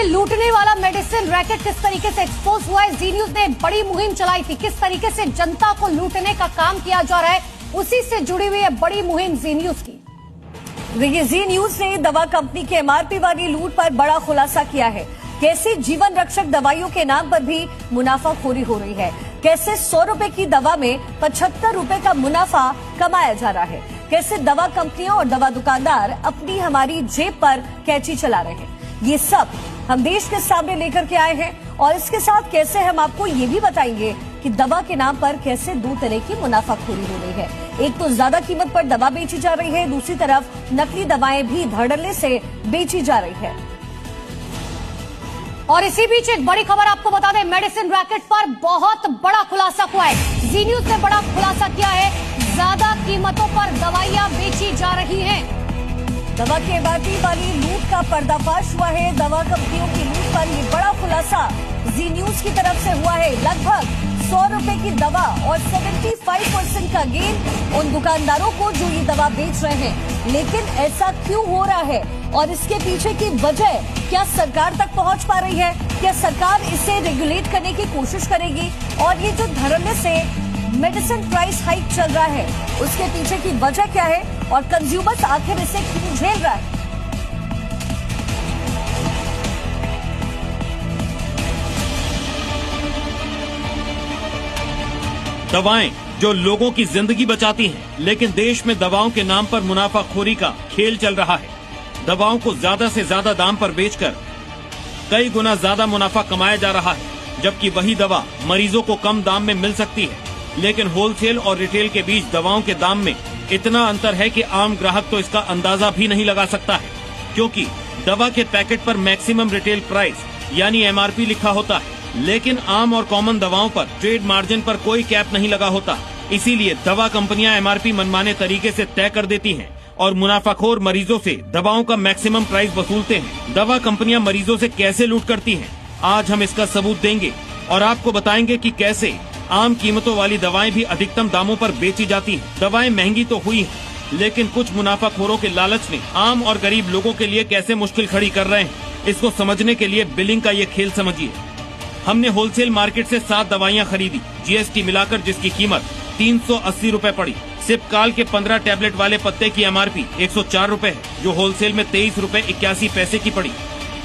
ये लूटने वाला मेडिसिन रैकेट किस तरीके से एक्सपोज हुआ है, जी न्यूज ने बड़ी मुहिम चलाई थी। किस तरीके से जनता को लूटने का काम किया जा रहा है, उसी से जुड़ी हुई है बड़ी मुहिम जी न्यूज की। देखिए, जी न्यूज ने दवा कंपनी के एमआरपी वाली लूट पर बड़ा खुलासा किया है। कैसे जीवन रक्षक दवाइयों के नाम पर भी मुनाफाखोरी हो रही है, कैसे 100 रुपए की दवा में 75 रुपए का मुनाफा कमाया जा रहा है, कैसे दवा कंपनियां और दवा दुकानदार अपनी हमारी जेब पर कैंची चला रहे हैं। ये सब हम देश के सामने लेकर के आए हैं और इसके साथ कैसे हम आपको ये भी बताएंगे कि दवा के नाम पर कैसे दो तरह की मुनाफाखोरी हो रही है। एक तो ज्यादा कीमत पर दवा बेची जा रही है, दूसरी तरफ नकली दवाएं भी धड़ल्ले से बेची जा रही है। और इसी बीच एक बड़ी खबर आपको बता दें, मेडिसिन रैकेट पर बहुत बड़ा खुलासा हुआ है। जी न्यूज ने बड़ा खुलासा किया है, ज्यादा कीमतों पर दवाइयां बेची जा रही हैं। दवा के एमआरपी वाली लूट का पर्दाफाश हुआ है। दवा कंपनियों की लूट पर ये बड़ा खुलासा जी न्यूज की तरफ से हुआ है। लगभग 100 रुपए की दवा और 75% का गेन उन दुकानदारों को जो ये दवा बेच रहे हैं। लेकिन ऐसा क्यों हो रहा है और इसके पीछे की वजह क्या सरकार तक पहुंच पा रही है? क्या सरकार इसे रेगुलेट करने की कोशिश करेगी? और ये जो धड़ल्ले से मेडिसिन प्राइस हाइक चल रहा है, उसके पीछे की वजह क्या है और कंज्यूमर्स आखिर इसे क्यों झेल रहा है? दवाएं जो लोगों की जिंदगी बचाती हैं, लेकिन देश में दवाओं के नाम पर मुनाफाखोरी का खेल चल रहा है। दवाओं को ज्यादा से ज्यादा दाम पर बेचकर कई गुना ज्यादा मुनाफा कमाया जा रहा है, जबकि वही दवा मरीजों को कम दाम में मिल सकती है। लेकिन होलसेल और रिटेल के बीच दवाओं के दाम में इतना अंतर है कि आम ग्राहक तो इसका अंदाजा भी नहीं लगा सकता है, क्योंकि दवा के पैकेट पर मैक्सिमम रिटेल प्राइस यानी एमआरपी लिखा होता है, लेकिन आम और कॉमन दवाओं पर ट्रेड मार्जिन पर कोई कैप नहीं लगा होता। इसीलिए दवा कंपनियां एमआरपी मनमाने तरीके से तय कर देती हैं और मुनाफाखोर मरीजों से दवाओं का मैक्सिमम प्राइस वसूलते हैं। दवा कंपनियां मरीजों से कैसे लूट करती हैं, आज हम इसका सबूत देंगे और आपको बताएंगे कि कैसे आम कीमतों वाली दवाएं भी अधिकतम दामों पर बेची जाती हैं। दवाएं महंगी तो हुई हैं, लेकिन कुछ मुनाफाखोरों के लालच ने आम और गरीब लोगों के लिए कैसे मुश्किल खड़ी कर रहे हैं, इसको समझने के लिए बिलिंग का ये खेल समझिए। हमने होलसेल मार्केट से 7 दवाइयां खरीदी, जीएसटी मिलाकर, जिसकी कीमत 380 रुपए पड़ी। सिपकाल के 15 टैबलेट वाले पत्ते की एमआरपी 104 रुपए है, जो होलसेल में 23 रुपए 81 पैसे की पड़ी।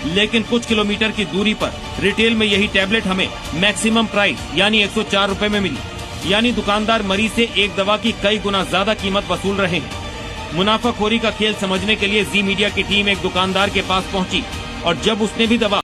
लेकिन कुछ किलोमीटर की दूरी पर रिटेल में यही टैबलेट हमें मैक्सिमम प्राइस यानी 104 रुपए में मिली। यानी दुकानदार मरीज से एक दवा की कई गुना ज्यादा कीमत वसूल रहे हैं। मुनाफाखोरी का खेल समझने के लिए जी मीडिया की टीम एक दुकानदार के पास पहुंची और जब उसने भी दवा